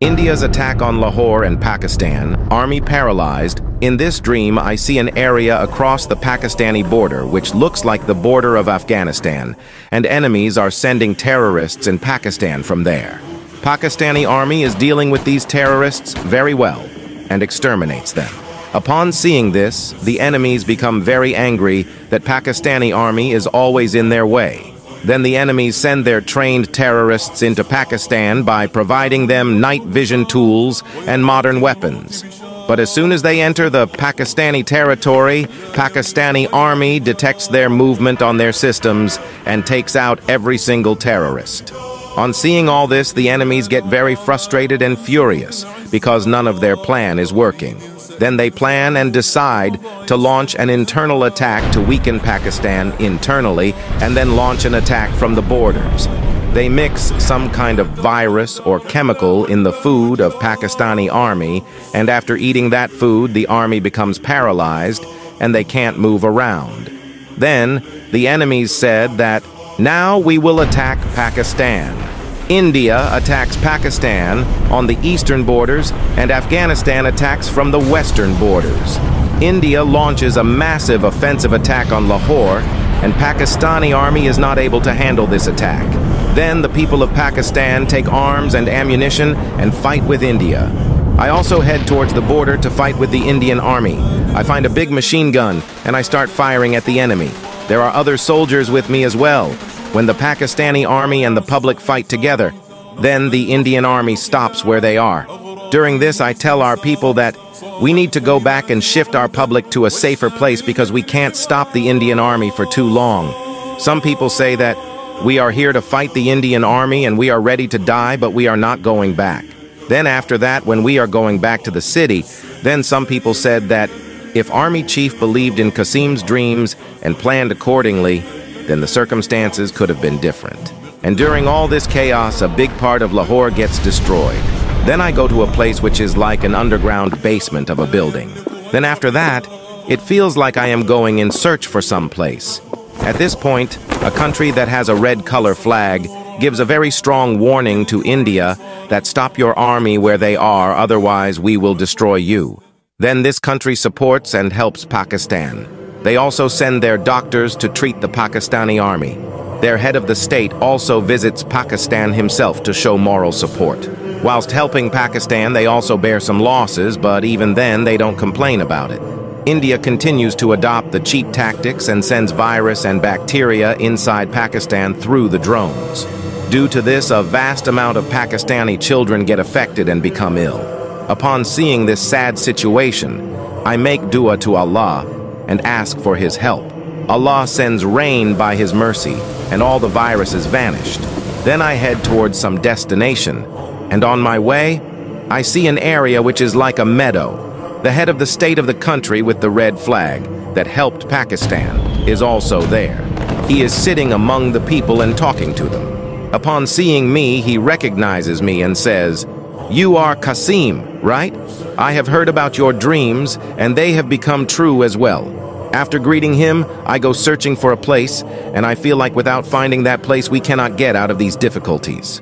India's attack on Lahore and Pakistan, army paralyzed. In this dream, I see an area across the Pakistani border which looks like the border of Afghanistan, and enemies are sending terrorists in Pakistan from there. Pakistani army is dealing with these terrorists very well and exterminates them. Upon seeing this, the enemies become very angry that Pakistani army is always in their way. Then the enemies send their trained terrorists into Pakistan by providing them night vision tools and modern weapons. But as soon as they enter the Pakistani territory, Pakistani army detects their movement on their systems and takes out every single terrorist. On seeing all this, the enemies get very frustrated and furious because none of their plan is working. Then they plan and decide to launch an internal attack to weaken Pakistan internally and then launch an attack from the borders. They mix some kind of virus or chemical in the food of Pakistani army, and after eating that food, the army becomes paralyzed and they can't move around. Then the enemies said that now we will attack Pakistan. India attacks Pakistan on the eastern borders, and Afghanistan attacks from the western borders. India launches a massive offensive attack on Lahore, and Pakistani army is not able to handle this attack. Then the people of Pakistan take arms and ammunition and fight with India. I also head towards the border to fight with the Indian army. I find a big machine gun, and I start firing at the enemy. There are other soldiers with me as well. When the Pakistani army and the public fight together, then the Indian army stops where they are. During this, I tell our people that we need to go back and shift our public to a safer place because we can't stop the Indian army for too long. Some people say that we are here to fight the Indian army and we are ready to die, but we are not going back. Then after that, when we are going back to the city, then some people said that if Army Chief believed in Qasim's dreams and planned accordingly, then the circumstances could have been different. And during all this chaos, a big part of Lahore gets destroyed. Then I go to a place which is like an underground basement of a building. Then after that, it feels like I am going in search for some place. At this point, a country that has a red color flag gives a very strong warning to India that stop your army where they are, otherwise we will destroy you. Then this country supports and helps Pakistan. They also send their doctors to treat the Pakistani army. Their head of the state also visits Pakistan himself to show moral support. Whilst helping Pakistan, they also bear some losses, but even then they don't complain about it. India continues to adopt the cheap tactics and sends virus and bacteria inside Pakistan through the drones. Due to this, a vast amount of Pakistani children get affected and become ill. Upon seeing this sad situation, I make dua to Allah and ask for His help. Allah sends rain by His mercy, and all the viruses vanished. Then I head towards some destination, and on my way, I see an area which is like a meadow. The head of the state of the country with the red flag that helped Pakistan is also there. He is sitting among the people and talking to them. Upon seeing me, he recognizes me and says, "You are Qasim, right? I have heard about your dreams, and they have become true as well." After greeting him, I go searching for a place, and I feel like without finding that place, we cannot get out of these difficulties.